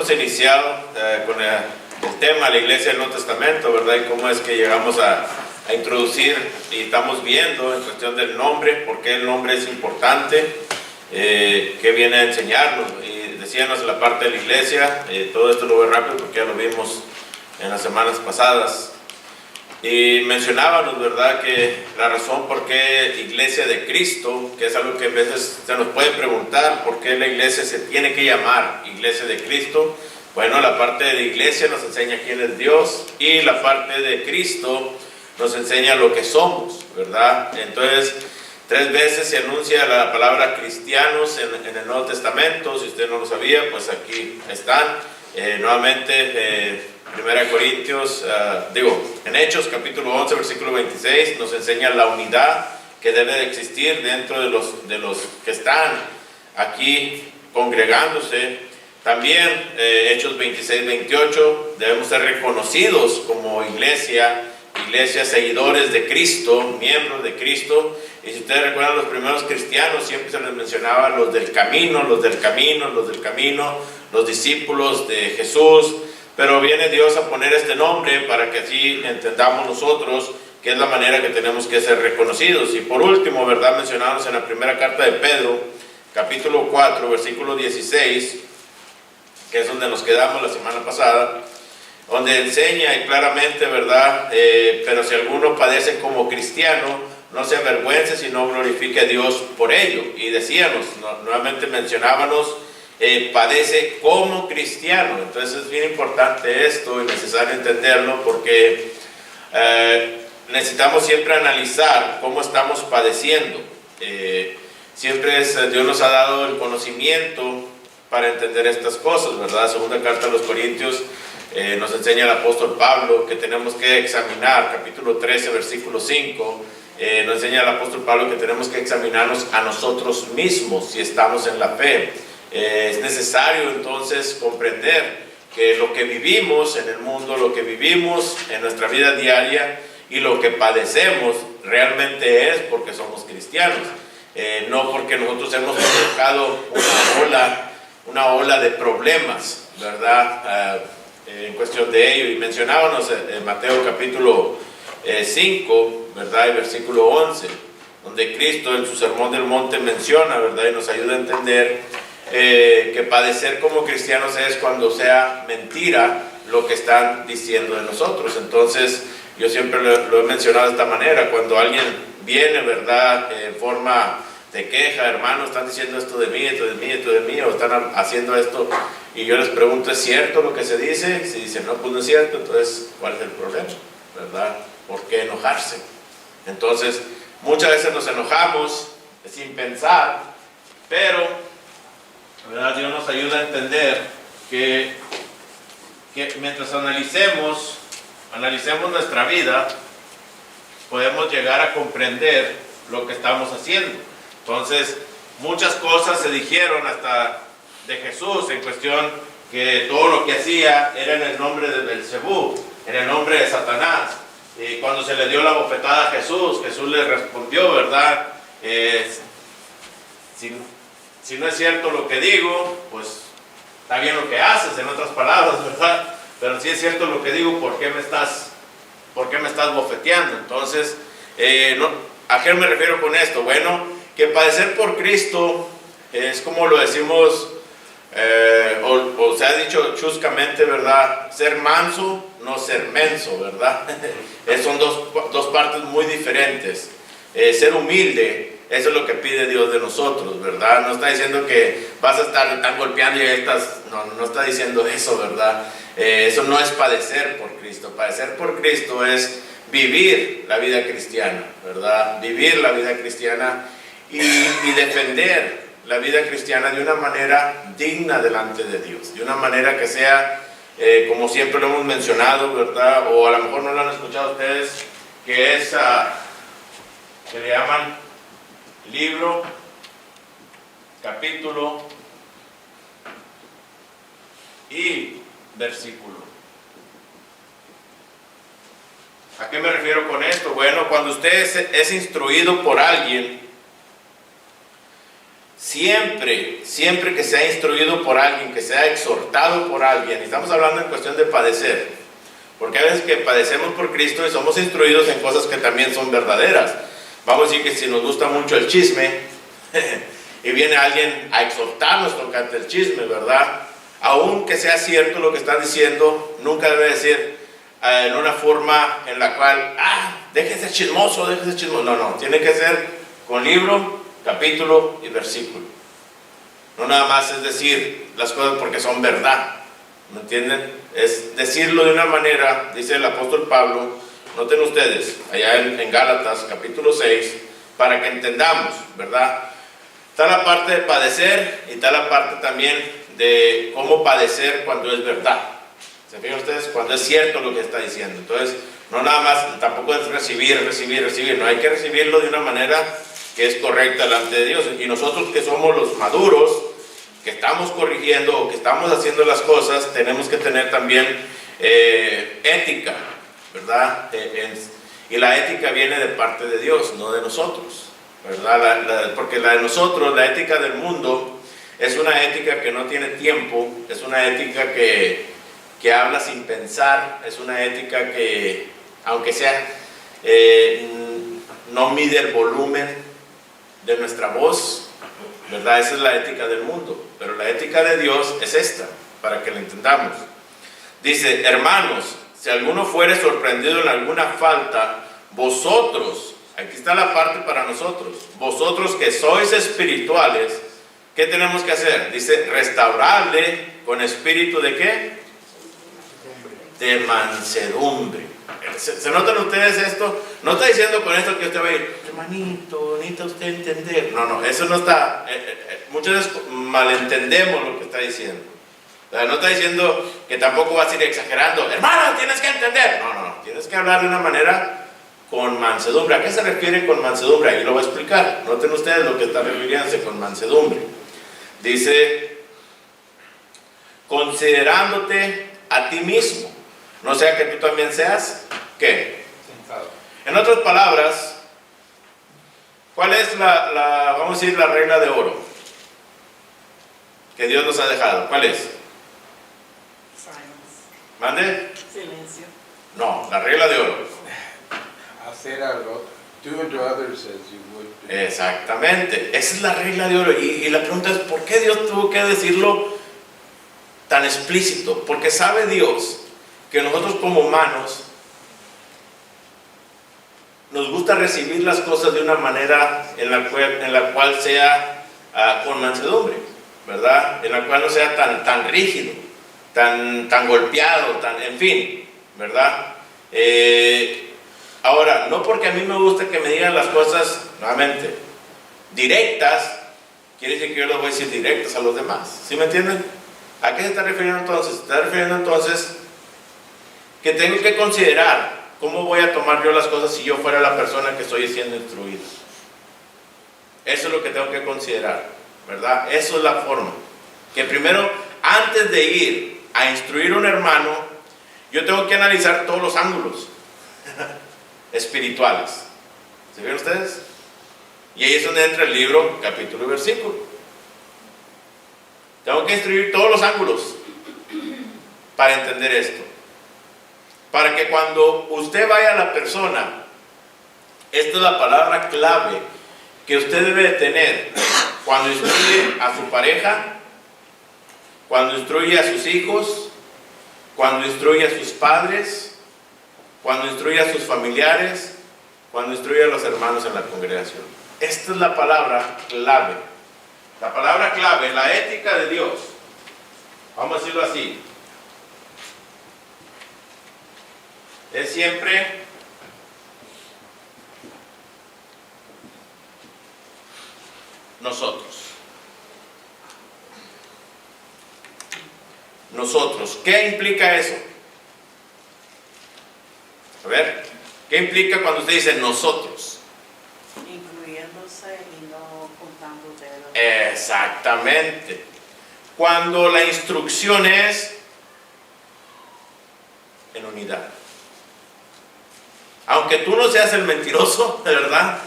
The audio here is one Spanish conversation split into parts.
hemos iniciado con el tema la Iglesia del Nuevo Testamento, ¿verdad? Y cómo es que llegamos a introducir y estamos viendo en cuestión del nombre, por qué el nombre es importante, qué viene a enseñarnos. Y decíamos en la parte de la Iglesia, todo esto lo voy rápido porque ya lo vimos en las semanas pasadas. Y mencionábamos, ¿verdad?, que la razón por qué Iglesia de Cristo, que es algo que a veces se nos puede preguntar, ¿por qué la iglesia se tiene que llamar Iglesia de Cristo? Bueno, la parte de la iglesia nos enseña quién es Dios y la parte de Cristo nos enseña lo que somos, ¿verdad? Entonces, 3 veces se anuncia la palabra cristianos en el Nuevo Testamento. Si usted no lo sabía, pues aquí están. Nuevamente, 1 Corintios, en Hechos capítulo 11, versículo 26, nos enseña la unidad que debe de existir dentro de los que están aquí congregándose. También Hechos 26, 28, debemos ser reconocidos como iglesia seguidores de Cristo, miembros de Cristo. Y si ustedes recuerdan, los primeros cristianos siempre se les mencionaba los del camino, los discípulos de Jesús. Pero viene Dios a poner este nombre para que así entendamos nosotros que es la manera que tenemos que ser reconocidos. Y por último, ¿verdad?, mencionamos en la primera carta de Pedro, capítulo 4, versículo 16, que es donde nos quedamos la semana pasada, donde enseña y claramente, ¿verdad?, pero si alguno padece como cristiano, no se avergüence, sino glorifique a Dios por ello. Y decíamos, nuevamente mencionábamos, padece como cristiano. Entonces es bien importante esto y necesario entenderlo porque necesitamos siempre analizar cómo estamos padeciendo. Siempre Dios nos ha dado el conocimiento para entender estas cosas, ¿verdad? Segunda carta a los Corintios nos enseña el apóstol Pablo que tenemos que examinar, capítulo 13, versículo 5, nos enseña el apóstol Pablo que tenemos que examinarnos a nosotros mismos si estamos en la fe. Es necesario entonces comprender que lo que vivimos en el mundo, lo que vivimos en nuestra vida diaria y lo que padecemos realmente es porque somos cristianos, no porque nosotros hemos provocado una ola de problemas, ¿verdad?, en cuestión de ello. Y mencionábamos en Mateo capítulo 5, ¿verdad?, y versículo 11, donde Cristo en su sermón del monte menciona, ¿verdad?, y nos ayuda a entender que padecer como cristianos es cuando sea mentira lo que están diciendo de nosotros. Entonces yo siempre lo he mencionado de esta manera: cuando alguien viene, ¿verdad?, en forma de queja, hermano, están diciendo esto de mí, o están haciendo esto, y yo les pregunto, ¿es cierto lo que se dice? Si dicen, no, pues no es cierto, entonces ¿cuál es el problema? ¿Verdad? ¿Por qué enojarse? Entonces muchas veces nos enojamos sin pensar, pero ¿verdad?, Dios nos ayuda a entender que mientras analicemos nuestra vida, podemos llegar a comprender lo que estamos haciendo. Entonces, muchas cosas se dijeron hasta de Jesús en cuestión que todo lo que hacía era en el nombre de Belcebú, en el nombre de Satanás. Y cuando se le dio la bofetada a Jesús, Jesús le respondió, ¿verdad?, si no es cierto lo que digo, pues está bien lo que haces, en otras palabras, ¿verdad? Pero si es cierto lo que digo, ¿por qué me estás bofeteando? Entonces, ¿a qué me refiero con esto? Bueno, que padecer por Cristo es como lo decimos, o se ha dicho chuscamente, ¿verdad?, ser manso, no ser menso, ¿verdad? Son dos partes muy diferentes. Ser humilde, eso es lo que pide Dios de nosotros, ¿verdad? No está diciendo que vas a estar golpeando y no está diciendo eso, ¿verdad? Eso no es padecer por Cristo. Padecer por Cristo es vivir la vida cristiana, ¿verdad? Vivir la vida cristiana y defender la vida cristiana de una manera digna delante de Dios, de una manera que sea, como siempre lo hemos mencionado, ¿verdad? O a lo mejor no lo han escuchado ustedes, que es, que le llaman libro, capítulo y versículo. ¿A qué me refiero con esto? Bueno, cuando usted es instruido por alguien, siempre que sea instruido por alguien, que sea exhortado por alguien, y estamos hablando en cuestión de padecer, porque a veces que padecemos por Cristo y somos instruidos en cosas que también son verdaderas. Vamos a decir que si nos gusta mucho el chisme y viene alguien a exhortarnos tocante el chisme, ¿verdad? Aunque sea cierto lo que está diciendo, nunca debe decir en una forma en la cual, déjese chismoso, déjese chismoso. No, tiene que ser con libro, capítulo y versículo. No nada más es decir las cosas porque son verdad, ¿me entienden? Es decirlo de una manera, dice el apóstol Pablo, noten ustedes, allá en Gálatas capítulo 6, para que entendamos, ¿verdad? Está la parte de padecer y está la parte también de cómo padecer cuando es verdad. ¿Se fijan ustedes? Cuando es cierto lo que está diciendo. Entonces, no nada más, tampoco es recibir, no, hay que recibirlo de una manera que es correcta delante de Dios. Y nosotros que somos los maduros, que estamos corrigiendo o que estamos haciendo las cosas, tenemos que tener también ética, ¿verdad? Y la ética viene de parte de Dios, no de nosotros, ¿verdad? Porque la de nosotros, la ética del mundo, es una ética que no tiene tiempo, es una ética que habla sin pensar, es una ética que, aunque sea, no mide el volumen de nuestra voz, ¿verdad? Esa es la ética del mundo, pero la ética de Dios es esta, para que la entendamos. Dice, hermanos, si alguno fuere sorprendido en alguna falta, vosotros, aquí está la parte para nosotros, vosotros que sois espirituales, ¿qué tenemos que hacer? Dice, restaurarle con espíritu de ¿qué? De mansedumbre. ¿Se notan ustedes esto? No está diciendo con esto que usted va a ir, hermanito, necesita usted entender. No, eso no está. Muchas veces malentendemos lo que está diciendo. No está diciendo que tampoco vas a ir exagerando. Hermano, tienes que entender. No, tienes que hablar de una manera con mansedumbre. ¿A qué se refiere con mansedumbre? Ahí lo voy a explicar. Noten ustedes lo que está refiriéndose con mansedumbre. Dice, considerándote a ti mismo, no sea que tú también seas, ¿qué? Sentado. En otras palabras, ¿cuál es vamos a decir, la regla de oro que Dios nos ha dejado? ¿Cuál es? Silence. ¿Mande? Silencio. No, la regla de oro. Hacer algo, do unto others as you would. Exactamente, esa es la regla de oro. Y la pregunta es, ¿por qué Dios tuvo que decirlo tan explícito? Porque sabe Dios que nosotros como humanos nos gusta recibir las cosas de una manera en la cual sea con mansedumbre, ¿verdad? En la cual no sea tan rígido, tan golpeado, en fin, ¿verdad? Ahora, no porque a mí me gusta que me digan las cosas, nuevamente, directas, quiere decir que yo les voy a decir directas a los demás, ¿sí me entienden? ¿A qué se está refiriendo entonces? Se está refiriendo entonces que tengo que considerar cómo voy a tomar yo las cosas si yo fuera la persona que estoy siendo instruido. Eso es lo que tengo que considerar, ¿verdad? Eso es la forma. Que primero, antes de ir a instruir a un hermano, yo tengo que analizar todos los ángulos espirituales. ¿Se ven ustedes? Y ahí es donde entra el libro, capítulo y versículo. Tengo que instruir todos los ángulos para entender esto. Para que cuando usted vaya a la persona, esta es la palabra clave que usted debe de tener cuando instruye a su pareja, cuando instruye a sus hijos, cuando instruye a sus padres, cuando instruye a sus familiares, cuando instruye a los hermanos en la congregación. Esta es la palabra clave. La palabra clave, la ética de Dios. Vamos a decirlo así. Es siempre nosotros. Nosotros. ¿Qué implica eso? A ver, ¿qué implica cuando usted dice nosotros? Incluyéndose y no contando dedos. Exactamente. Cuando la instrucción es en unidad. Aunque tú no seas el mentiroso, de verdad,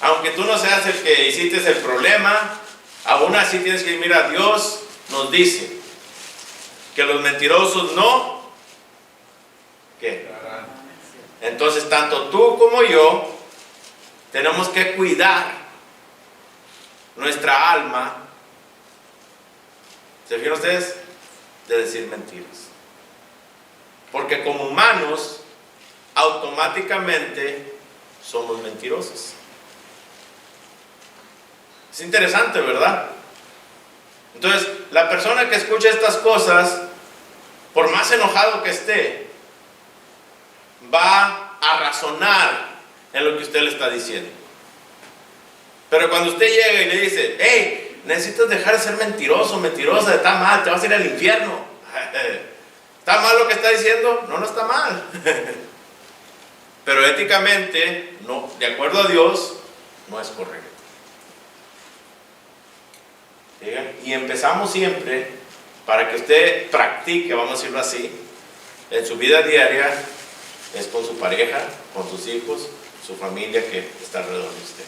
aunque tú no seas el que hiciste el problema, Aún así tienes que decir, mira, Dios nos dice que los mentirosos no, ¿qué? Entonces, tanto tú como yo tenemos que cuidar nuestra alma, ¿se fijan ustedes? De decir mentiras. Porque como humanos, automáticamente somos mentirosos. Es interesante, ¿verdad? Entonces, la persona que escucha estas cosas, por más enojado que esté, va a razonar en lo que usted le está diciendo. Pero cuando usted llega y le dice, hey, necesitas dejar de ser mentiroso, mentirosa, está mal, te vas a ir al infierno. ¿Está mal lo que está diciendo? No, no está mal. Pero éticamente, no, de acuerdo a Dios, no es correcto. Y empezamos siempre, para que usted practique, vamos a decirlo así, en su vida diaria, es con su pareja, con sus hijos, su familia que está alrededor de usted.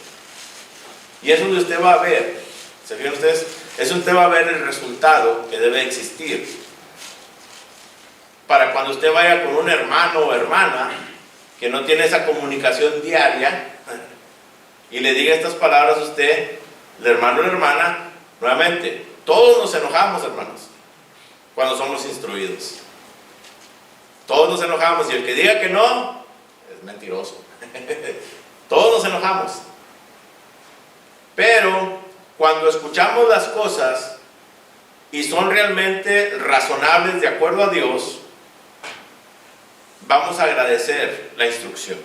Y es donde usted va a ver, ¿se fijan ustedes? Es donde usted va a ver el resultado que debe existir. Para cuando usted vaya con un hermano o hermana que no tiene esa comunicación diaria y le diga estas palabras a usted, el hermano o la hermana, nuevamente, todos nos enojamos, hermanos, cuando somos instruidos. Todos nos enojamos y el que diga que no, es mentiroso. Todos nos enojamos. Pero cuando escuchamos las cosas y son realmente razonables de acuerdo a Dios, vamos a agradecer la instrucción.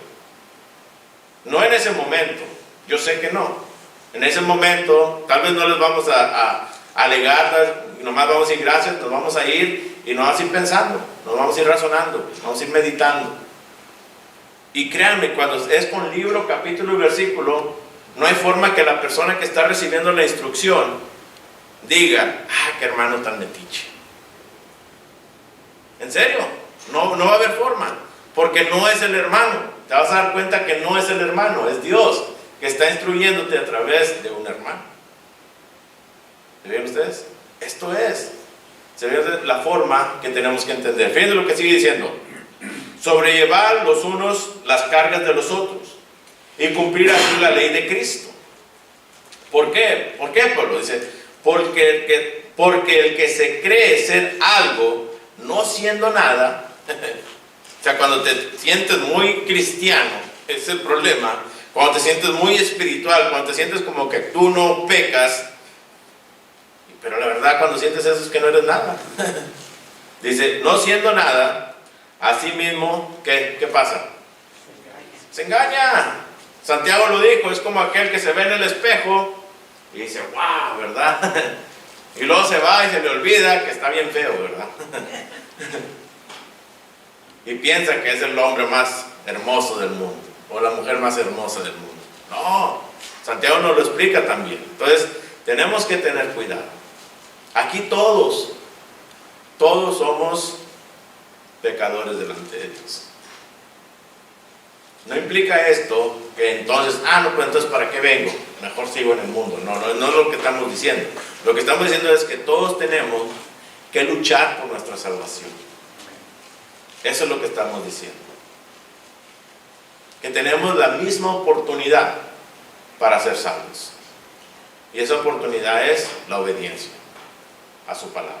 No en ese momento, yo sé que no. En ese momento, tal vez no les vamos a alegar, nomás vamos a decir gracias, nos vamos a ir y nos vamos a ir pensando, nos vamos a ir razonando, vamos a ir meditando. Y créanme, cuando es con libro, capítulo y versículo, no hay forma que la persona que está recibiendo la instrucción diga, qué hermano tan metiche. ¿En serio? No va a haber forma, porque no es el hermano. Te vas a dar cuenta que no es el hermano, es Dios que está instruyéndote a través de un hermano. ¿Se ven ustedes? Esto es. Se ve la forma que tenemos que entender. Fíjense lo que sigue diciendo. Sobrellevar los unos las cargas de los otros y cumplir así la ley de Cristo. ¿Por qué? ¿Por qué, Pablo? Dice, porque el que se cree ser algo, no siendo nada, o sea, cuando te sientes muy cristiano, ese es el problema, cuando te sientes muy espiritual, cuando te sientes como que tú no pecas, pero la verdad cuando sientes eso es que no eres nada. Dice, no siendo nada, así mismo, ¿qué pasa? Se engaña. Santiago lo dijo, es como aquel que se ve en el espejo y dice, wow, ¿verdad? Y luego se va y se le olvida que está bien feo, ¿verdad? Y piensa que es el hombre más hermoso del mundo o la mujer más hermosa del mundo. No, Santiago nos lo explica también. Entonces, tenemos que tener cuidado. Aquí todos somos pecadores delante de Dios. No implica esto que entonces, no, pues entonces ¿para qué vengo? Mejor sigo en el mundo. No es lo que estamos diciendo. Lo que estamos diciendo es que todos tenemos que luchar por nuestra salvación. Eso es lo que estamos diciendo. Que tenemos la misma oportunidad para ser salvos. Y esa oportunidad es la obediencia a su palabra.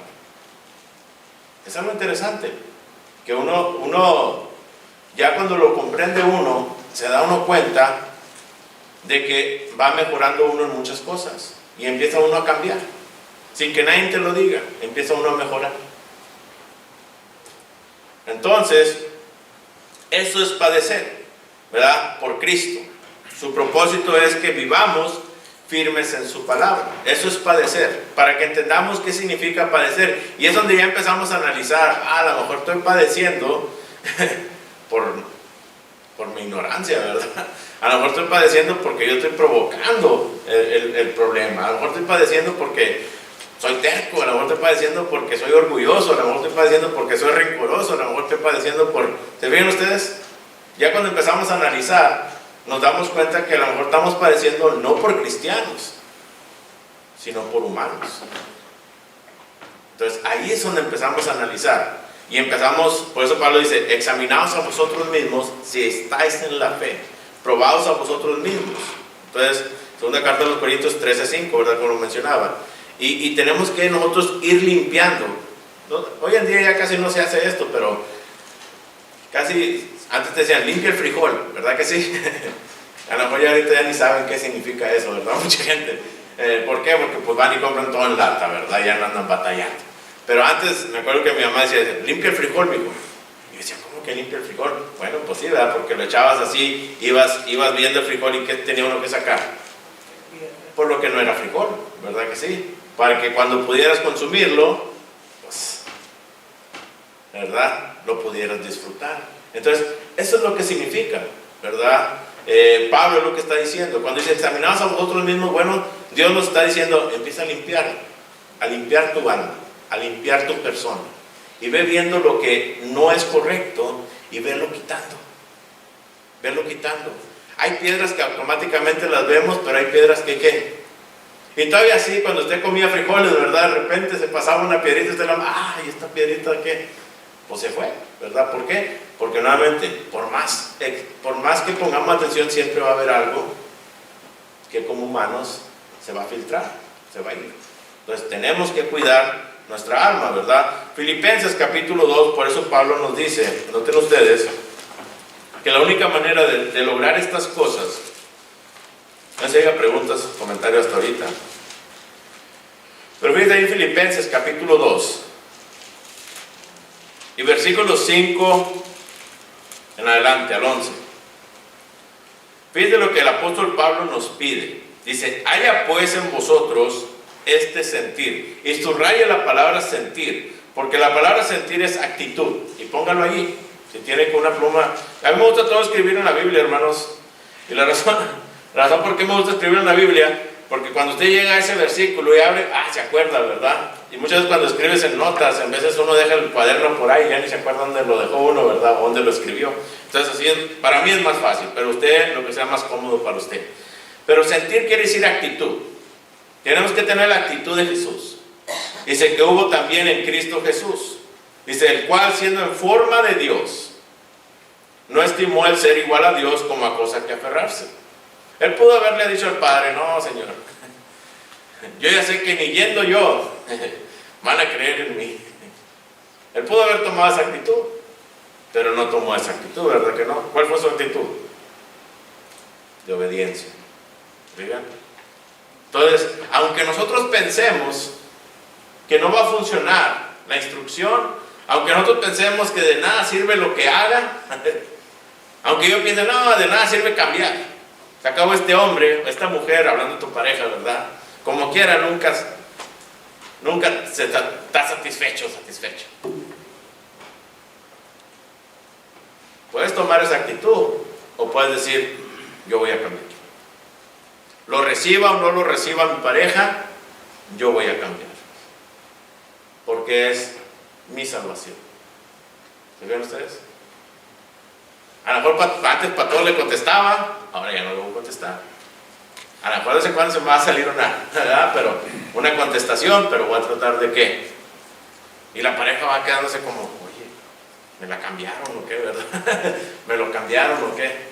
Es algo interesante. Que uno ya cuando lo comprende uno, se da uno cuenta de que va mejorando uno en muchas cosas. Y empieza uno a cambiar. Sin que nadie te lo diga, empieza uno a mejorar. Entonces, eso es padecer, ¿verdad? Por Cristo. Su propósito es que vivamos firmes en su palabra. Eso es padecer, para que entendamos qué significa padecer. Y es donde ya empezamos a analizar, a lo mejor estoy padeciendo por mi ignorancia, ¿verdad? A lo mejor estoy padeciendo porque yo estoy provocando el problema. A lo mejor estoy padeciendo porque soy terco, a lo mejor estoy padeciendo porque soy orgulloso, a lo mejor estoy padeciendo porque soy rencoroso, a lo mejor estoy padeciendo por... ¿Se ven ustedes? Ya cuando empezamos a analizar, nos damos cuenta que a lo mejor estamos padeciendo no por cristianos, sino por humanos. Entonces ahí es donde empezamos a analizar. Y empezamos, por eso Pablo dice, examinaos a vosotros mismos si estáis en la fe, probaos a vosotros mismos. Entonces, segunda carta de los Corintios 13:5, ¿verdad? Como lo mencionaba. Y tenemos que nosotros ir limpiando. ¿No? Hoy en día ya casi no se hace esto, pero casi, antes te decían, limpia el frijol, ¿verdad que sí? A lo mejor ya ahorita ya ni saben qué significa eso, ¿verdad? Mucha gente. ¿Por qué? Porque pues van y compran todo en lata, ¿verdad? Ya no andan batallando. Pero antes, me acuerdo que mi mamá decía, limpia el frijol, mijo. Y yo decía, ¿cómo que limpia el frijol? Bueno, pues sí, ¿verdad? Porque lo echabas así, ibas viendo el frijol y ¿qué tenía uno que sacar? Por lo que no era frijol, ¿verdad que sí? Para que cuando pudieras consumirlo, pues, ¿verdad? Lo pudieras disfrutar. Entonces, eso es lo que significa, ¿verdad? Pablo es lo que está diciendo. Cuando dice, examinaos a vosotros mismos, bueno, Dios nos está diciendo, empieza a limpiar tu alma, a limpiar tu persona, y ve viendo lo que no es correcto y verlo quitando. Hay piedras que automáticamente las vemos, pero hay piedras que ¿qué? Y todavía sí, cuando usted comía frijoles, ¿verdad? De repente se pasaba una piedrita, usted la, ¿y esta piedrita qué? Pues se fue, ¿verdad? ¿Por qué? Porque nuevamente, por más que pongamos atención, siempre va a haber algo que como humanos se va a filtrar, se va a ir. Entonces tenemos que cuidar nuestra alma, ¿verdad? Filipenses capítulo 2, por eso Pablo nos dice, noten ustedes, que la única manera de lograr estas cosas, no se haga preguntas, comentarios hasta ahorita, pero fíjense ahí en Filipenses capítulo 2, y versículos 5 en adelante, al 11. Fíjense lo que el apóstol Pablo nos pide. Dice, haya pues en vosotros este sentir. Y subraya la palabra sentir, porque la palabra sentir es actitud. Y póngalo allí, si tiene con una pluma. A mí me gusta todo escribir en la Biblia, hermanos. Y la razón por qué me gusta escribir en la Biblia, porque cuando usted llega a ese versículo y abre, se acuerda, ¿verdad? Y muchas veces cuando escribes en notas, en veces uno deja el cuaderno por ahí, ya ni se acuerda dónde lo dejó uno, ¿verdad? O dónde lo escribió. Entonces así para mí es más fácil, pero usted, lo que sea más cómodo para usted. Pero sentir quiere decir actitud. Tenemos que tener la actitud de Jesús. Dice que hubo también en Cristo Jesús. Dice, el cual siendo en forma de Dios, no estimó el ser igual a Dios como a cosa que aferrarse. Él pudo haberle dicho al Padre, no, Señor, yo ya sé que ni yendo yo van a creer en mí. Él pudo haber tomado esa actitud, pero no tomó esa actitud, ¿verdad que no? ¿Cuál fue su actitud? De obediencia. ¿Digan? Entonces, aunque nosotros pensemos que no va a funcionar la instrucción, aunque nosotros pensemos que de nada sirve lo que haga, aunque yo piense, no, de nada sirve cambiar. Se acabó este hombre, esta mujer, hablando de tu pareja, ¿verdad? Como quiera, nunca se está satisfecho. Puedes tomar esa actitud, o puedes decir, yo voy a cambiar. Lo reciba o no lo reciba mi pareja, yo voy a cambiar. Porque es mi salvación. ¿Se ven ustedes? A lo mejor antes para todo le contestaba, ahora ya no le voy a contestar. A lo mejor de vez en cuando se me va a salir una contestación, pero voy a tratar de qué. Y la pareja va quedándose como, oye, ¿me la cambiaron o qué, verdad? ¿Me lo cambiaron o qué?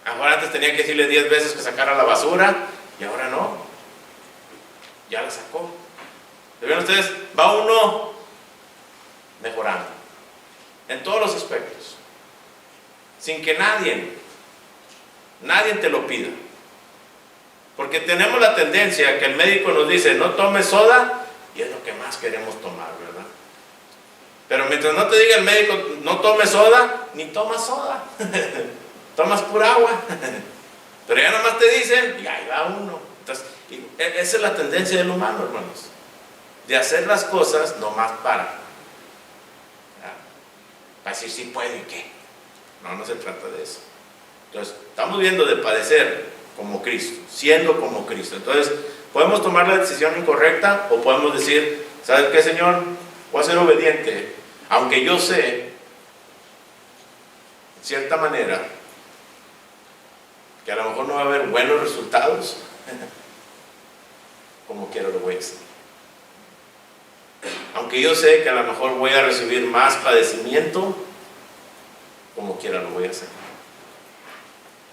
A lo mejor antes tenía que decirle 10 veces que sacara la basura, y ahora no. Ya la sacó. ¿Ven ustedes? Va uno mejorando en todos los aspectos, sin que nadie te lo pida, porque tenemos la tendencia que el médico nos dice no tomes soda, y es lo que más queremos tomar, ¿verdad? Pero mientras no te diga el médico no tomes soda, ni tomas soda. Tomas pura agua. Pero ya nomás te dicen y ahí va uno. Entonces, esa es la tendencia del humano, hermanos, de hacer las cosas nomás para decir sí puedo y qué. No se trata de eso. Entonces, estamos viendo de padecer como Cristo, siendo como Cristo. Entonces, podemos tomar la decisión incorrecta o podemos decir, ¿sabes qué, Señor? Voy a ser obediente, aunque yo sé, en cierta manera, que a lo mejor no va a haber buenos resultados, como quiera lo voy a hacer. Aunque yo sé que a lo mejor voy a recibir más padecimiento, como quiera lo voy a hacer.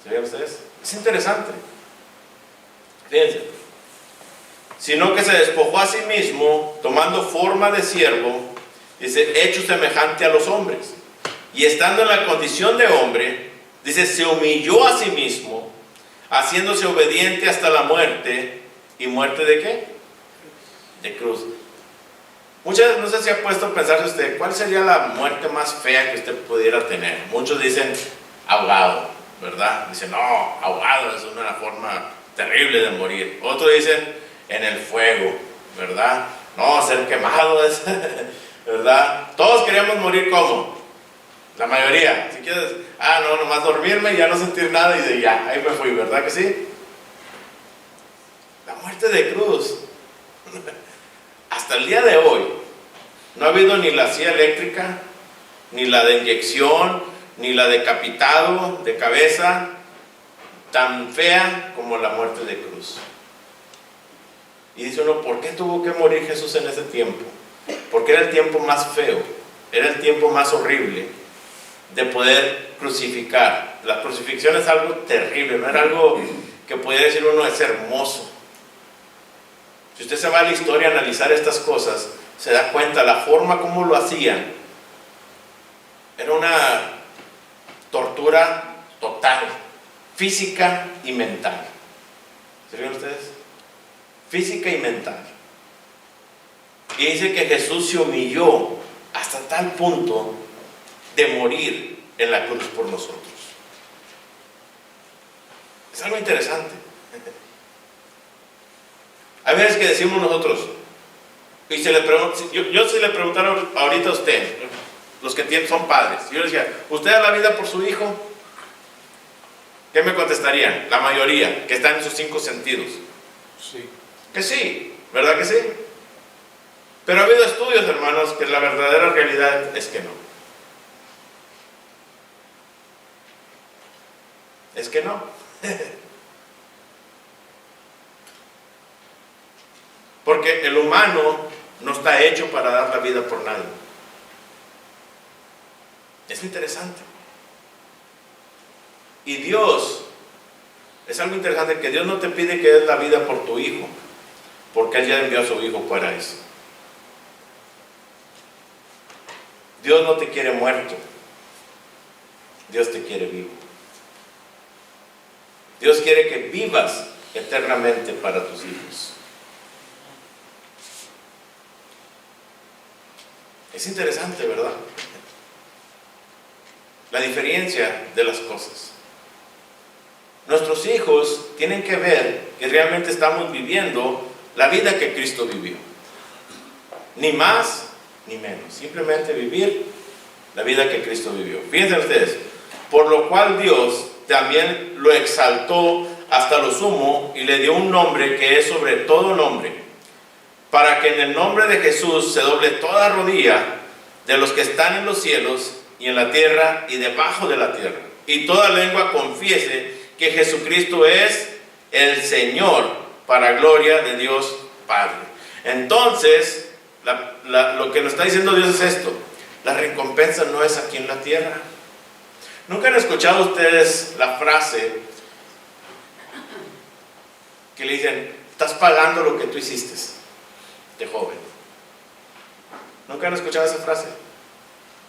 ¿Se ven ustedes? Es interesante. Fíjense. Sino que se despojó a sí mismo, tomando forma de siervo, dice, hecho semejante a los hombres. Y estando en la condición de hombre, dice, se humilló a sí mismo, haciéndose obediente hasta la muerte. ¿Y muerte de qué? De cruz. Muchas veces, no sé si ha puesto a pensarse usted, ¿cuál sería la muerte más fea que usted pudiera tener? Muchos dicen ahogado, ¿verdad? Dicen, no, ahogado es una forma terrible de morir. Otros dicen en el fuego, ¿verdad? No, ser quemado es, ¿verdad? Todos queríamos morir ¿cómo? La mayoría. Si quieres, no, nomás dormirme y ya no sentir nada y de ya, ahí me fui, ¿verdad que sí? La muerte de cruz. Hasta el día de hoy, no ha habido ni la silla eléctrica, ni la de inyección, ni la decapitado de cabeza, tan fea como la muerte de cruz. Y dice uno, ¿por qué tuvo que morir Jesús en ese tiempo? Porque era el tiempo más feo, era el tiempo más horrible de poder crucificar. La crucifixión es algo terrible, no era algo que pudiera decir uno es hermoso. Si usted se va a la historia a analizar estas cosas, se da cuenta la forma como lo hacían. Era una tortura total, física y mental. ¿Se ven ustedes? Física y mental. Y dice que Jesús se humilló hasta tal punto de morir en la cruz por nosotros. Es algo interesante. Hay veces que decimos nosotros, y se le yo si le preguntara ahorita a usted, los que son padres, yo le decía, ¿usted da la vida por su hijo? ¿Qué me contestarían? La mayoría, que están en sus 5 sentidos. Sí. Que sí, ¿verdad que sí? Pero ha habido estudios, hermanos, que la verdadera realidad es que no. Es que no. Porque el humano no está hecho para dar la vida por nadie. Es interesante. Y Dios, es algo interesante que Dios no te pide que des la vida por tu hijo, porque Él ya envió a su hijo para eso. Dios no te quiere muerto, Dios te quiere vivo. Dios quiere que vivas eternamente para tus hijos. Es interesante, ¿verdad? La diferencia de las cosas. Nuestros hijos tienen que ver que realmente estamos viviendo la vida que Cristo vivió. Ni más ni menos. Simplemente vivir la vida que Cristo vivió. Fíjense ustedes. Por lo cual Dios también lo exaltó hasta lo sumo y le dio un nombre que es sobre todo nombre, para que en el nombre de Jesús se doble toda rodilla de los que están en los cielos y en la tierra y debajo de la tierra, y toda lengua confiese que Jesucristo es el Señor, para gloria de Dios Padre. Entonces, lo que nos está diciendo Dios es esto: la recompensa no es aquí en la tierra. ¿Nunca han escuchado ustedes la frase que le dicen, estás pagando lo que tú hiciste de joven? ¿Nunca han escuchado esa frase?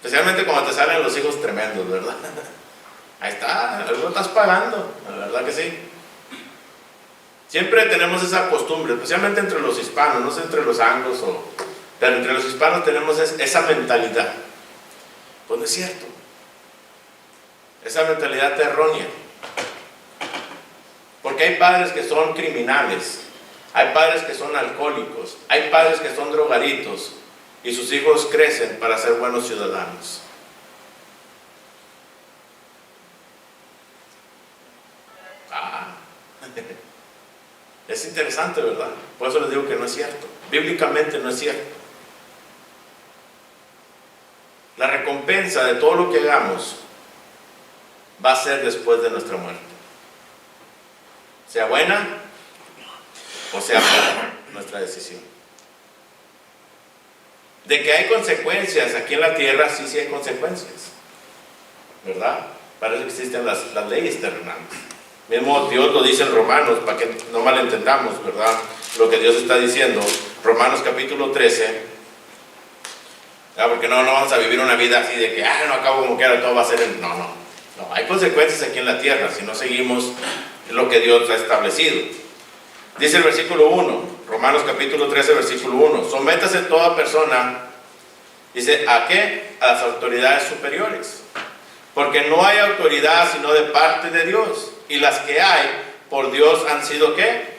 Especialmente cuando te salen los hijos tremendos, ¿verdad? Ahí está, algo estás pagando, la verdad que sí. Siempre tenemos esa costumbre, especialmente entre los hispanos, no sé entre los anglos, pero entre los hispanos tenemos esa mentalidad. Pues no es cierto. Esa mentalidad errónea. Porque hay padres que son criminales, hay padres que son alcohólicos, hay padres que son drogaditos, y sus hijos crecen para ser buenos ciudadanos. Es interesante, ¿verdad? Por eso les digo que no es cierto. Bíblicamente no es cierto. La recompensa de todo lo que hagamos va a ser después de nuestra muerte. Sea buena o sea mala. nuestra decisión. De que hay consecuencias aquí en la tierra, sí, sí hay consecuencias, ¿verdad? Para eso existen las leyes terrenales. Mismo Dios lo dice en Romanos, para que no malentendamos, ¿verdad? Lo que Dios está diciendo. Romanos capítulo 13. Porque no vamos a vivir una vida así de que, no acabo como quiera, todo va a ser... No, hay consecuencias aquí en la tierra si no seguimos lo que Dios ha establecido. Dice el versículo 1, Romanos capítulo 13, versículo 1. Sométase toda persona, dice, ¿a qué? A las autoridades superiores. Porque no hay autoridad sino de parte de Dios. Y las que hay por Dios han sido ¿qué?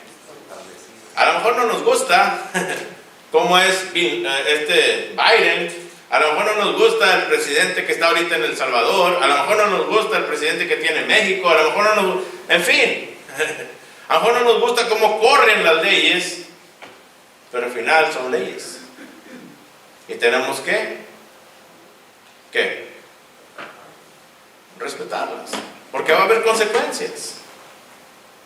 A lo mejor no nos gusta cómo es Biden. A lo mejor no nos gusta el presidente que está ahorita en El Salvador. A lo mejor no nos gusta el presidente que tiene México. A lo mejor no nos... En fin. A lo mejor no nos gusta cómo corren las leyes. Pero al final son leyes. Y tenemos que... ¿qué? Respetarlas. Porque va a haber consecuencias.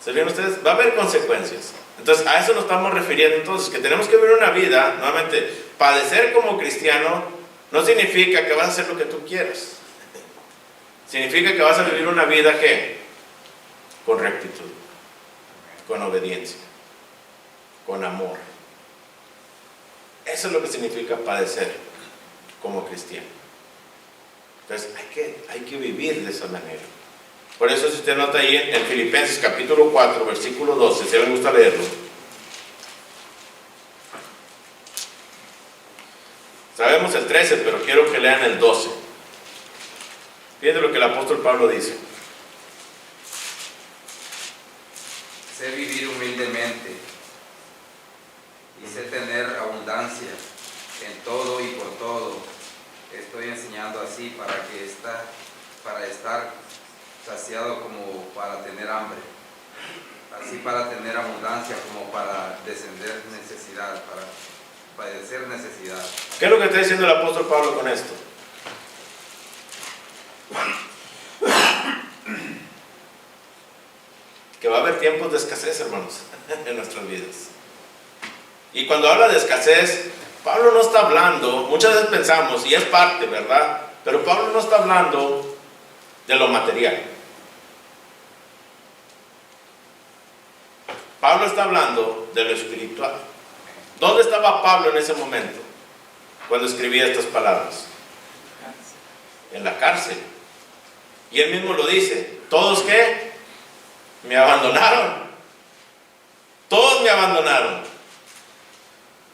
¿Se ven ustedes? Va a haber consecuencias. Entonces a eso nos estamos refiriendo. Entonces que tenemos que vivir una vida, nuevamente, padecer como cristiano no significa que vas a hacer lo que tú quieras. Significa que vas a vivir una vida ¿qué? Con rectitud, con obediencia, con amor. Eso es lo que significa padecer como cristiano. Entonces hay que vivir de esa manera. Por eso si usted nota ahí en Filipenses capítulo 4, versículo 12, si les gusta leerlo. Sabemos el 13, pero quiero que lean el 12. Fíjense lo que el apóstol Pablo dice. Sé vivir humildemente y sé tener abundancia en todo y por todo. Estoy enseñando así para estar saciado como para tener hambre, así para tener abundancia como para descender necesidad, para padecer necesidad. ¿Qué es lo que está diciendo el apóstol Pablo con esto? Que va a haber tiempos de escasez, hermanos, en nuestras vidas. Y cuando habla de escasez, Pablo no está hablando, muchas veces pensamos, y es parte, ¿verdad? Pero Pablo no está hablando de lo material. Pablo está hablando de lo espiritual. ¿Dónde estaba Pablo en ese momento? Cuando escribía estas palabras. En la cárcel. Y él mismo lo dice. ¿Todos qué? Me abandonaron. Todos me abandonaron.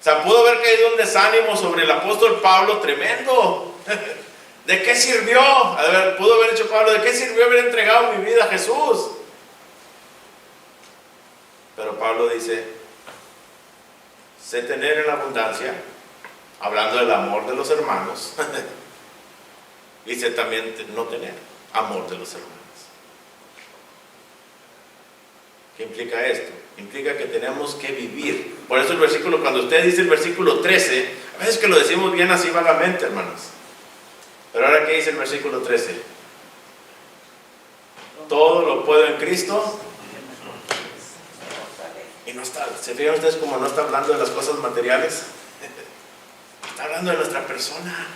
O sea, pudo haber caído un desánimo sobre el apóstol Pablo tremendo. ¿De qué sirvió? Pudo haber dicho Pablo, ¿de qué sirvió haber entregado mi vida a Jesús? Pero Pablo dice, sé tener en abundancia, hablando del amor de los hermanos, y sé también no tener amor de los hermanos. ¿Qué implica esto? Implica que tenemos que vivir. Por eso el versículo, cuando usted dice el versículo 13, a veces que lo decimos bien así vagamente, hermanos. Pero ahora, ¿qué dice el versículo 13? Todo lo puedo en Cristo. Y no está, ¿se fijan ustedes como no está hablando de las cosas materiales? Está hablando de nuestra persona.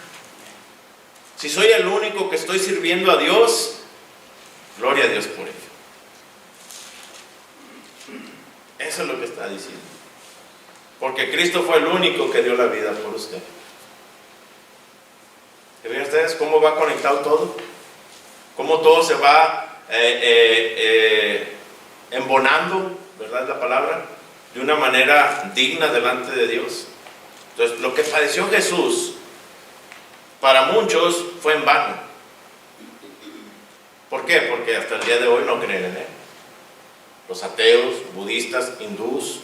Si soy el único que estoy sirviendo a Dios, gloria a Dios por ello. Eso es lo que está diciendo. Porque Cristo fue el único que dio la vida por usted. ¿Se fijan ustedes cómo va conectado todo? Cómo todo se va embonando, ¿verdad es la palabra? De una manera digna delante de Dios. Entonces, lo que padeció Jesús, para muchos fue en vano. ¿Por qué? Porque hasta el día de hoy no creen en Él. Los ateos, budistas, hindús,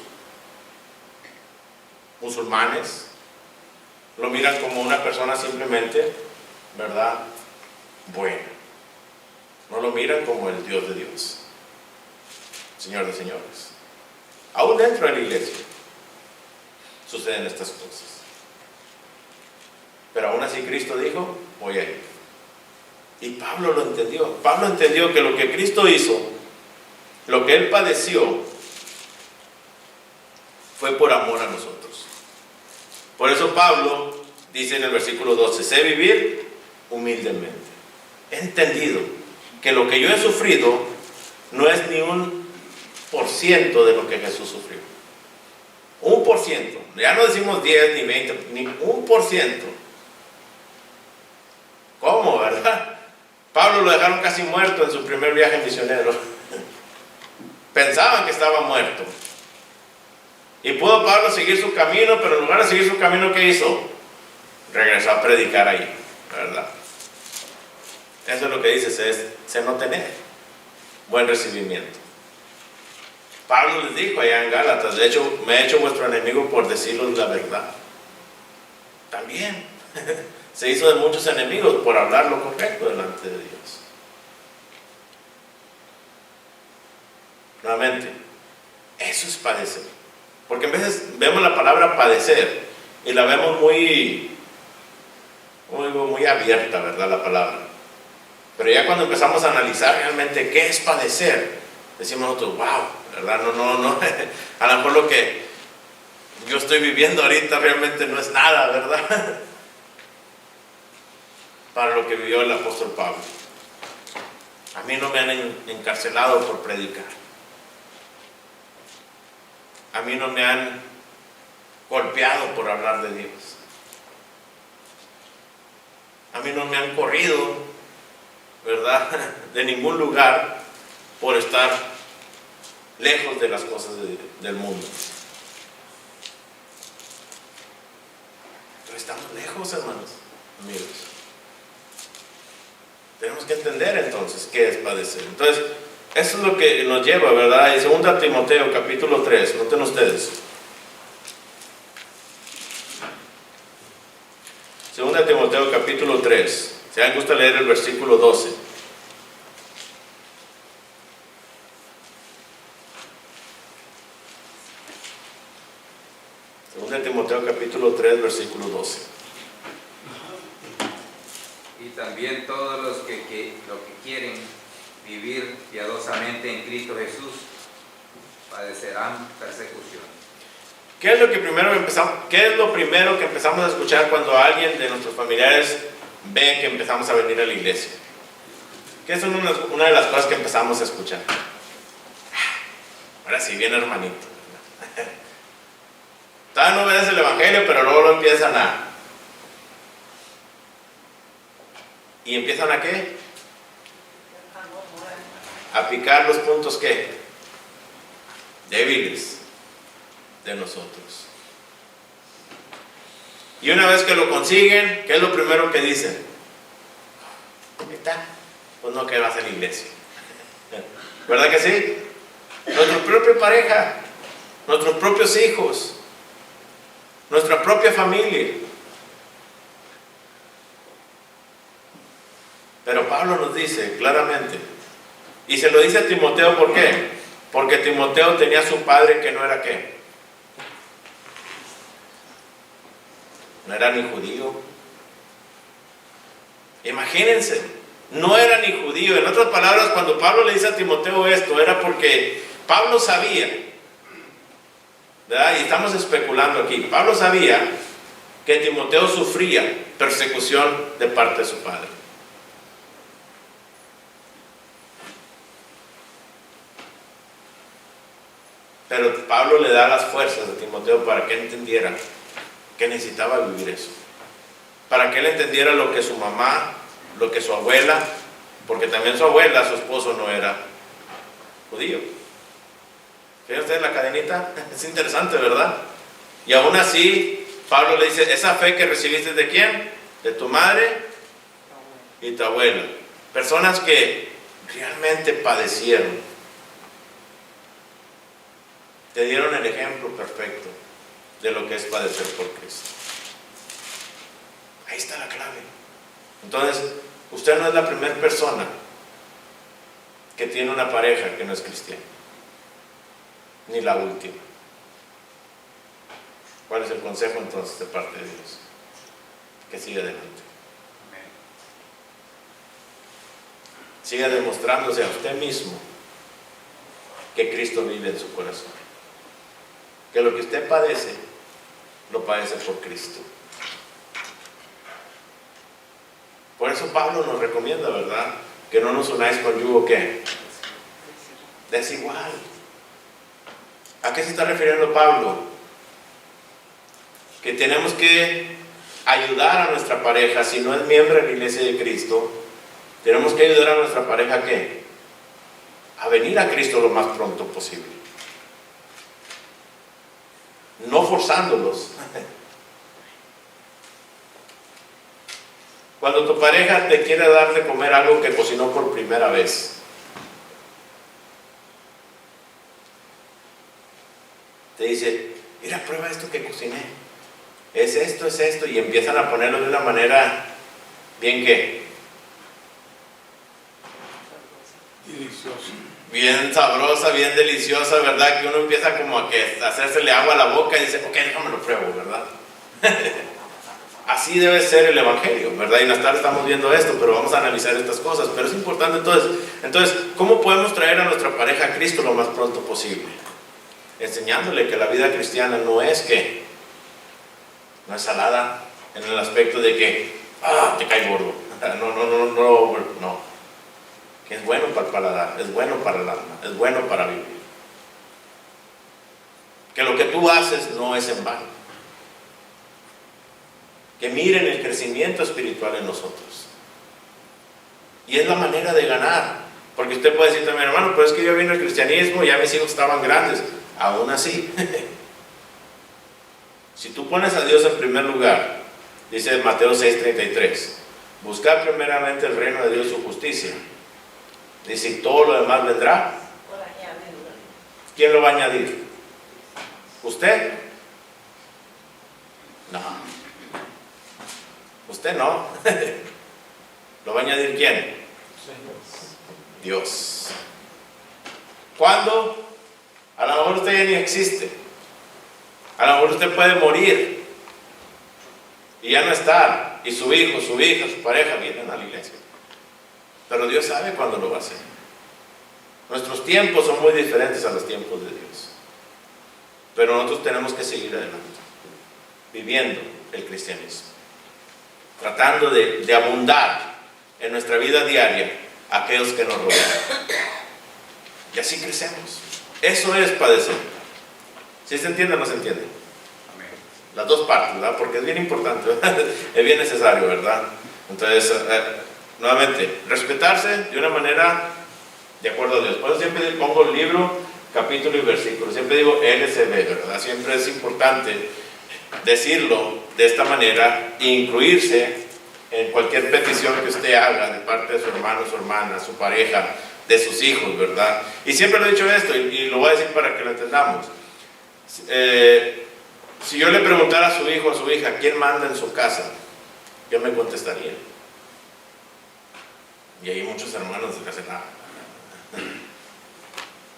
musulmanes, lo miran como una persona simplemente, ¿verdad?, buena. No lo miran como el Dios de Dios, Señor de señores. Aún dentro de la iglesia suceden estas cosas. Pero aún así Cristo dijo, voy a ir. Y Pablo lo entendió. Pablo entendió que lo que Cristo hizo, lo que Él padeció, fue por amor a nosotros. Por eso Pablo dice en el versículo 12, sé vivir humildemente. He entendido que lo que yo he sufrido no es ni 1% de lo que Jesús sufrió. 1%. Ya no decimos 10 ni 20, ni 1%. ¿Cómo, verdad? Pablo lo dejaron casi muerto en su primer viaje misionero. Pensaban que estaba muerto. Y pudo Pablo seguir su camino, pero en lugar de seguir su camino, ¿qué hizo? Regresó a predicar ahí, ¿verdad? Eso es lo que dice, se no tener buen recibimiento. Pablo les dijo allá en Gálatas, de hecho, me he hecho vuestro enemigo por deciros la verdad. También se hizo de muchos enemigos por hablar lo correcto delante de Dios. Nuevamente, eso es padecer. Porque a veces vemos la palabra padecer y la vemos muy abierta, ¿verdad? La palabra. Pero ya cuando empezamos a analizar realmente qué es padecer, decimos nosotros, wow, ¿verdad? No. A lo mejor lo que yo estoy viviendo ahorita realmente no es nada, ¿verdad? Para lo que vivió el apóstol Pablo. A mí no me han encarcelado por predicar. A mí no me han golpeado por hablar de Dios. A mí no me han corrido, ¿verdad?, de ningún lugar por estar lejos de las cosas del mundo. Pero estamos lejos, hermanos, amigos. Tenemos que entender entonces qué es padecer. Entonces, eso es lo que nos lleva, ¿verdad? En 2 Timoteo capítulo 3, noten ustedes. 2 Timoteo capítulo 3. Si alguien gusta leer el versículo 12. Timoteo capítulo 3, versículo 12. Y también todos los que quieren vivir piadosamente en Cristo Jesús padecerán persecución. ¿Qué es lo primero que empezamos a escuchar cuando alguien de nuestros familiares ve que empezamos a venir a la iglesia? ¿Qué es una de las cosas que empezamos a escuchar? Ahora sí viene hermanito. Todavía no obedece el evangelio, pero luego lo empiezan ¿y empiezan a qué? A picar los puntos ¿qué? Débiles de nosotros. Y una vez que lo consiguen, ¿qué es lo primero que dicen? ¿Está? Pues no, que vas a la iglesia. ¿Verdad que sí? Nuestra propia pareja, nuestros propios hijos, nuestra propia familia. Pero Pablo nos dice claramente, y se lo dice a Timoteo, ¿por qué? Porque Timoteo tenía a su padre que no era ¿qué? No era ni judío. Imagínense, no era ni judío. En otras palabras, cuando Pablo le dice a Timoteo esto, era porque Pablo sabía, ¿verdad? Y estamos especulando aquí. Pablo sabía que Timoteo sufría persecución de parte de su padre. Pero Pablo le da las fuerzas a Timoteo para que él entendiera que necesitaba vivir eso. Para que él entendiera lo que su mamá, lo que su abuela, porque también su abuela, su esposo no era judío. ¿Ven ustedes la cadenita? Es interesante, ¿verdad? Y aún así, Pablo le dice, esa fe que recibiste ¿de quién? De tu madre y tu abuela. Personas que realmente padecieron. Te dieron el ejemplo perfecto de lo que es padecer por Cristo. Ahí está la clave. Entonces, usted no es la primera persona que tiene una pareja que no es cristiana, ni la última. ¿Cuál es el consejo entonces de parte de Dios? Que siga adelante. Siga demostrándose a usted mismo que Cristo vive en su corazón. que lo que usted padece, lo padece por Cristo. Por eso Pablo nos recomienda, ¿verdad?, que no nos unáis con yugo, ¿qué? Desigual. ¿A qué se está refiriendo Pablo? Que tenemos que ayudar a nuestra pareja, si no es miembro de la iglesia de Cristo, tenemos que ayudar a nuestra pareja, ¿qué? A venir a Cristo lo más pronto posible. No forzándolos. Cuando tu pareja te quiere dar de comer algo que cocinó por primera vez, te dice, mira, prueba esto que cociné, es esto, y empiezan a ponerlo de una manera bien que Delicioso. bien sabrosa, bien deliciosa, ¿verdad? Que uno empieza como a hacérsele agua a la boca y dice, ok, déjame lo pruebo, ¿verdad? Así debe ser el Evangelio, ¿verdad? Y en la tarde estamos viendo esto, pero vamos a analizar estas cosas. Pero es importante entonces, ¿cómo podemos traer a nuestra pareja a Cristo lo más pronto posible? Enseñándole que la vida cristiana no es salada en el aspecto de que, te cae gordo. No. Que es bueno para el paladar, es bueno para el alma, es bueno para vivir. Que lo que tú haces no es en vano. Que miren el crecimiento espiritual en nosotros. Y es la manera de ganar. Porque usted puede decir también, hermano, pero es que yo vine al cristianismo y ya mis hijos estaban grandes. Aún así, si tú pones a Dios en primer lugar, dice Mateo 6:33, buscar primeramente el reino de Dios y su justicia. Dice, y todo lo demás vendrá. ¿Quién lo va a añadir? ¿Usted? No. Usted no. ¿Lo va a añadir quién? Dios. ¿Cuándo? A lo mejor usted ya ni existe. A lo mejor usted puede morir y ya no estar. Y su hijo, su hija, su pareja vienen a la iglesia. Pero Dios sabe cuándo lo va a hacer. Nuestros tiempos son muy diferentes a los tiempos de Dios. Pero nosotros tenemos que seguir adelante, viviendo el cristianismo, tratando de abundar en nuestra vida diaria a aquellos que nos rodean. Y así crecemos. Eso es padecer. ¿Sí se entiende o no se entiende? Las dos partes, ¿verdad? Porque es bien importante, ¿verdad? Es bien necesario, ¿verdad? Entonces, nuevamente, respetarse de una manera de acuerdo a Dios. Por eso siempre pongo el libro, capítulo y versículo. Siempre digo LCB, ¿verdad? Siempre es importante decirlo de esta manera e incluirse en cualquier petición que usted haga de parte de su hermano, su hermana, su pareja, de sus hijos, ¿verdad? Y siempre lo he dicho esto y lo voy a decir para que lo entendamos. Si yo le preguntara a su hijo o a su hija quién manda en su casa, ¿qué me contestaría? Y hay muchos hermanos que hacen nada.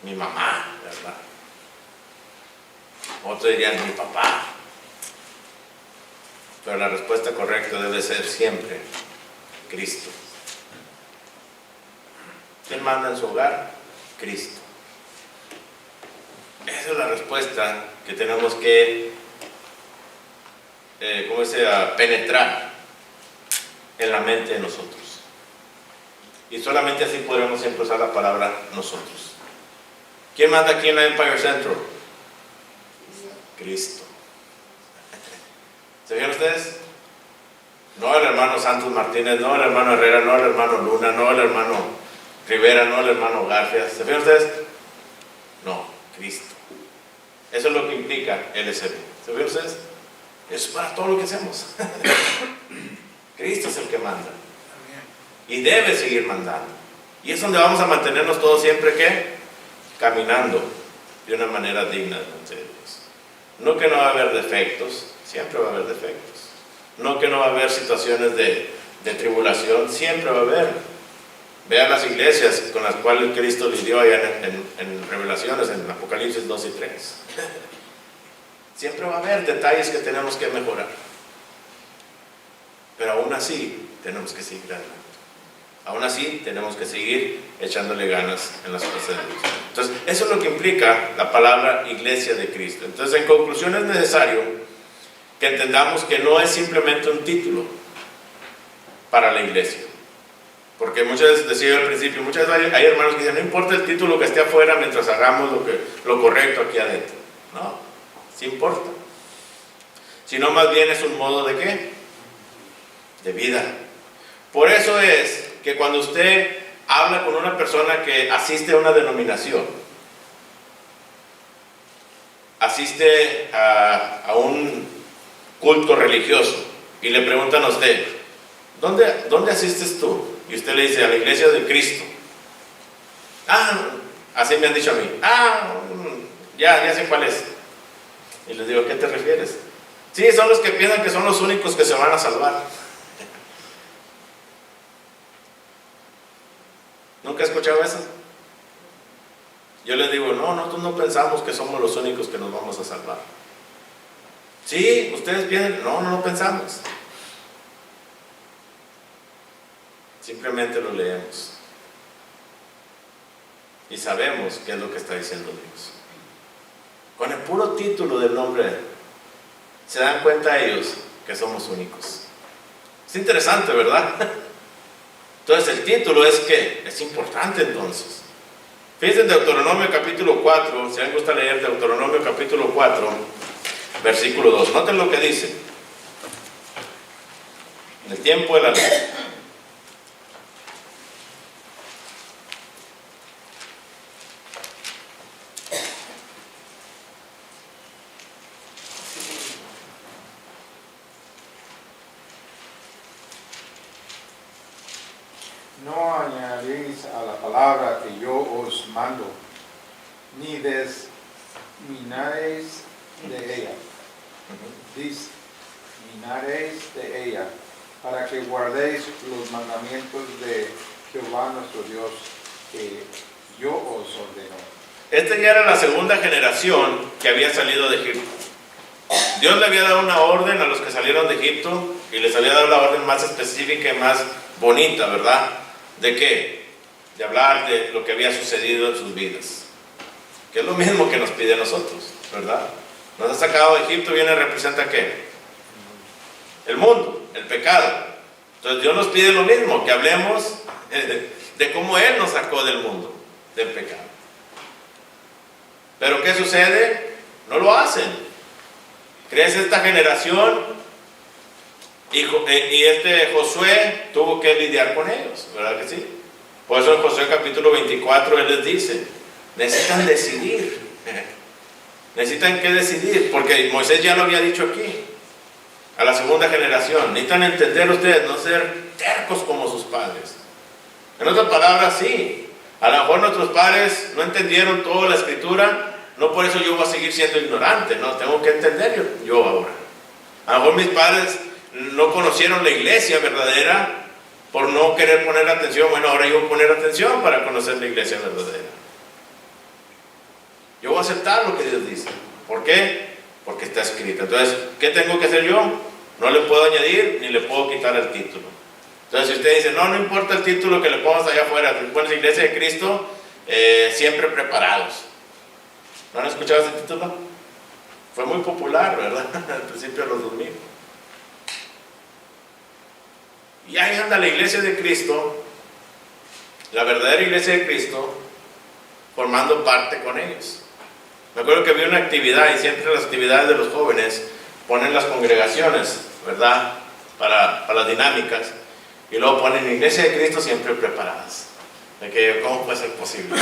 Mi mamá, ¿verdad? Otros dirían mi papá. Pero la respuesta correcta debe ser siempre Cristo. ¿Quién manda en su hogar? Cristo. Esa es la respuesta que tenemos que penetrar en la mente de nosotros. Y solamente así podremos siempre usar la palabra nosotros. ¿Quién manda aquí en la Empire Central? Cristo. ¿Se fijan ustedes? No el hermano Santos Martínez, no el hermano Herrera, no el hermano Luna, no el hermano Rivera, no el hermano Garfias. ¿Se fijan ustedes? No, Cristo. Eso es lo que implica LSB. ¿Se fijan ustedes? Eso es para todo lo que hacemos. Cristo es el que manda. Y debe seguir mandando. Y es donde vamos a mantenernos todos siempre, ¿qué? Caminando de una manera digna delante de Dios. No que no va a haber defectos, siempre va a haber defectos. No que no va a haber situaciones de tribulación, siempre va a haber. Vean las iglesias con las cuales Cristo lidió allá en Revelaciones, en Apocalipsis 2 y 3. Siempre va a haber detalles que tenemos que mejorar. Pero aún así, tenemos que seguir adelante. Aún así, tenemos que seguir echándole ganas en las cosas de Dios. Entonces, eso es lo que implica la palabra iglesia de Cristo. Entonces, en conclusión, es necesario que entendamos que no es simplemente un título para la iglesia. Porque muchas veces, decía yo al principio, muchas veces hay hermanos que dicen, no importa el título que esté afuera mientras hagamos lo correcto aquí adentro. No, sí importa. Sino más bien es un modo de ¿qué? De vida. Por eso es que cuando usted habla con una persona que asiste a una denominación, asiste a un culto religioso y le preguntan a usted, ¿dónde asistes tú? Y usted le dice, a la iglesia de Cristo. Así me han dicho a mí. Ya sé cuál es. Y les digo, ¿a qué te refieres? Sí, son los que piensan que son los únicos que se van a salvar. ¿Nunca he escuchado eso? Yo les digo, no, nosotros no pensamos que somos los únicos que nos vamos a salvar. Sí, ustedes piensan, no pensamos. Simplemente lo leemos. Y sabemos qué es lo que está diciendo Dios. Con el puro título del nombre, se dan cuenta ellos que somos únicos. Es interesante, ¿verdad? Entonces el título es ¿qué? Es importante entonces. Fíjense en Deuteronomio capítulo 4, si les gusta leer Deuteronomio capítulo 4, versículo 2. Noten lo que dice. En el tiempo de la ley. No añadís a la palabra que yo os mando, ni disminaréis de ella. Disminaréis de ella, para que guardéis los mandamientos de Jehová nuestro Dios, que yo os ordeno. Esta ya era la segunda generación que había salido de Egipto. Dios le había dado una orden a los que salieron de Egipto y les había dado la orden más específica y más bonita, ¿verdad? ¿De qué? De hablar de lo que había sucedido en sus vidas. Que es lo mismo que nos pide a nosotros, ¿verdad? Nos ha sacado de Egipto, viene representa ¿qué? El mundo, el pecado. Entonces Dios nos pide lo mismo, que hablemos de cómo Él nos sacó del mundo, del pecado. Pero ¿qué sucede? No lo hacen. Crece esta generación y Josué tuvo que lidiar con ellos, ¿verdad que sí? Por eso en Josué capítulo 24 Él les dice, necesitan decidir. Necesitan que decidir, porque Moisés ya lo había dicho aquí, a la segunda generación. Necesitan entender ustedes, no ser tercos como sus padres. En otras palabras, sí, a lo mejor nuestros padres no entendieron toda la escritura, no por eso yo voy a seguir siendo ignorante, no, tengo que entender yo ahora. A lo mejor mis padres no conocieron la iglesia verdadera por no querer poner atención. Bueno, ahora yo voy a poner atención para conocer la iglesia verdadera. Yo voy a aceptar lo que Dios dice. ¿Por qué? Porque está escrito. Entonces, ¿qué tengo que hacer yo? No le puedo añadir ni le puedo quitar el título. Entonces, si usted dice, no importa el título que le pongas allá afuera, si pones Iglesia de Cristo, siempre preparados. ¿No han escuchado ese título? Fue muy popular, ¿verdad? Al principio de los 2000. Y ahí anda la Iglesia de Cristo, la verdadera Iglesia de Cristo, formando parte con ellos. Me acuerdo que había una actividad, y siempre las actividades de los jóvenes ponen las congregaciones, ¿verdad? Para las dinámicas, y luego ponen Iglesia de Cristo siempre preparadas. De que, ¿cómo puede ser posible?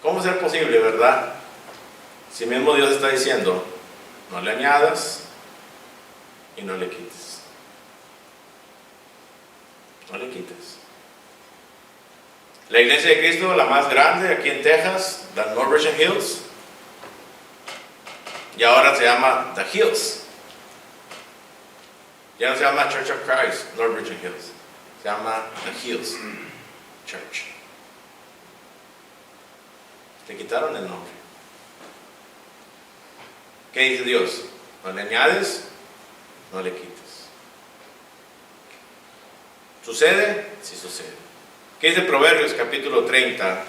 ¿Cómo ser posible, verdad? Si mismo Dios está diciendo, no le añadas y no le quites. No le quites. La Iglesia de Cristo, la más grande aquí en Texas, la North Virgin Hills, y ahora se llama The Hills. Ya no se llama Church of Christ, North Virgin Hills, se llama The Hills Church. Le quitaron el nombre. ¿Qué dice Dios? No le añades, no le quites. ¿Sucede? Sí sucede. ¿Qué dice Proverbios capítulo 30?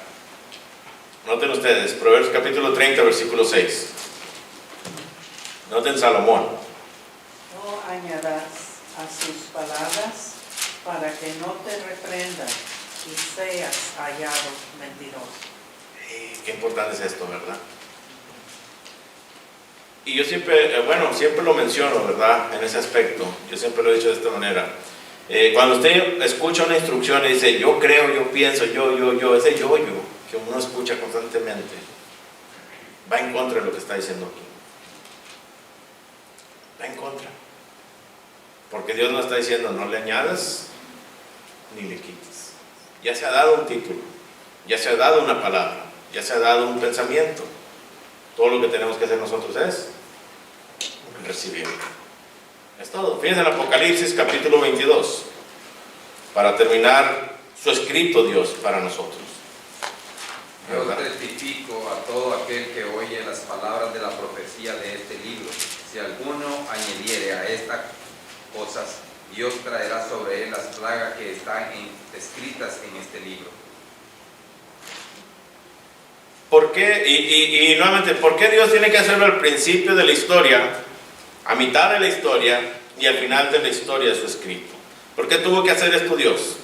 Noten ustedes, Proverbios capítulo 30, versículo 6. Noten Salomón. No añadas a sus palabras para que no te reprendan y seas hallado mentiroso. Qué importante es esto, ¿verdad? Y yo siempre, siempre lo menciono, ¿verdad? En ese aspecto, yo siempre lo he dicho de esta manera. Cuando usted escucha una instrucción y dice, yo creo, yo pienso, ese yo que uno escucha constantemente, va en contra de lo que está diciendo aquí. Va en contra. Porque Dios no está diciendo, no le añadas ni le quites. Ya se ha dado un título, ya se ha dado una palabra, ya se ha dado un pensamiento. Todo lo que tenemos que hacer nosotros es recibirlo. Es todo. Fíjense en Apocalipsis capítulo 22, para terminar su escrito Dios para nosotros. Yo testifico a todo aquel que oye las palabras de la profecía de este libro. Si alguno añadiere a estas cosas, Dios traerá sobre él las plagas que están escritas en este libro. ¿Por qué? Y nuevamente, ¿por qué Dios tiene que hacerlo al principio de la historia, a mitad de la historia y al final de la historia de su escrito? ¿Por qué tuvo que hacer esto Dios?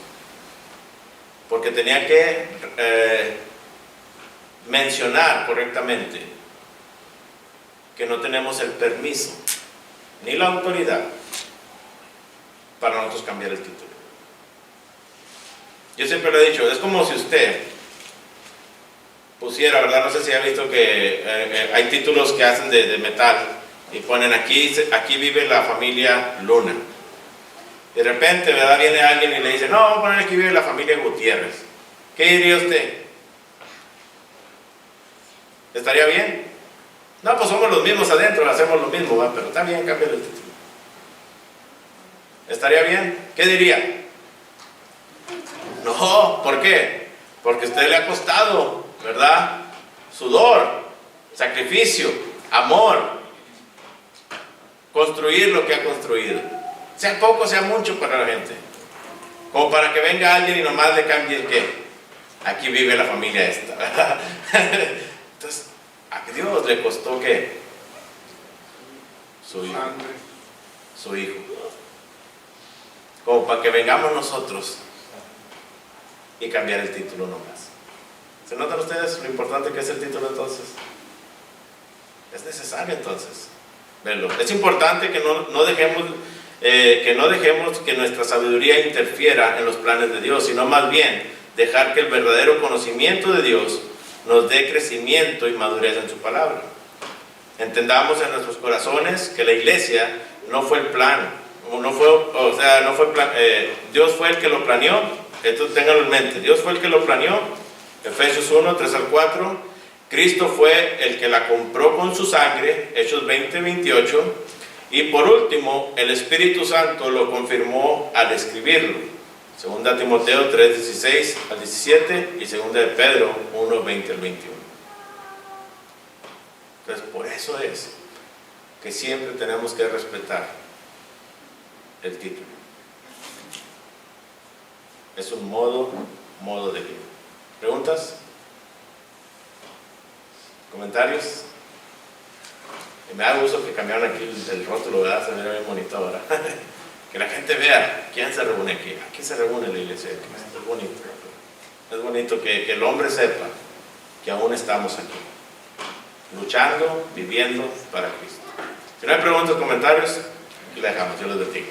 Porque tenía que mencionar correctamente que no tenemos el permiso ni la autoridad para nosotros cambiar el título. Yo siempre lo he dicho, es como si usted pusiera, ¿verdad? No sé si ha visto que hay títulos que hacen de metal y ponen aquí vive la familia Luna. De repente, ¿verdad? Viene alguien y le dice, no, vamos a poner aquí vive la familia Gutiérrez. ¿Qué diría usted? ¿Estaría bien? No, pues somos los mismos adentro, hacemos lo mismo, ¿verdad? Pero está bien, cambia el título. ¿Estaría bien? ¿Qué diría? No, ¿por qué? Porque a usted le ha costado, ¿verdad? Sudor, sacrificio, amor, construir lo que ha construido. Sea poco, sea mucho para la gente. Como para que venga alguien y nomás le cambie el qué. Aquí vive la familia esta, ¿verdad? Entonces, a Dios le costó ¿qué? Su hijo. Su hijo. Como para que vengamos nosotros y cambiar el título nomás. ¿Se notan ustedes lo importante que es el título entonces? Es necesario entonces verlo. Es importante que no dejemos que nuestra sabiduría interfiera en los planes de Dios, sino más bien dejar que el verdadero conocimiento de Dios nos dé crecimiento y madurez en su palabra. Entendamos en nuestros corazones que la iglesia no fue el plan, Dios fue el que lo planeó. Esto ténganlo en mente, Dios fue el que lo planeó. Efesios 1, 3 al 4. Cristo fue el que la compró con su sangre, Hechos 20, 28. Y por último, el Espíritu Santo lo confirmó al escribirlo. 2 Timoteo 3, 16 al 17 y 2 de Pedro 1, 20 al 21. Entonces, por eso es que siempre tenemos que respetar el título. Es un modo de vida. ¿Preguntas? ¿Comentarios? Y me da gusto que cambiaron aquí el rótulo, ¿verdad? Se mira bien bonito ahora. Que la gente vea quién se reúne aquí. Aquí se reúne la iglesia. Es bonito. Es bonito que el hombre sepa que aún estamos aquí, luchando, viviendo para Cristo. Si no hay preguntas, comentarios, aquí la dejamos. Yo les bendiga.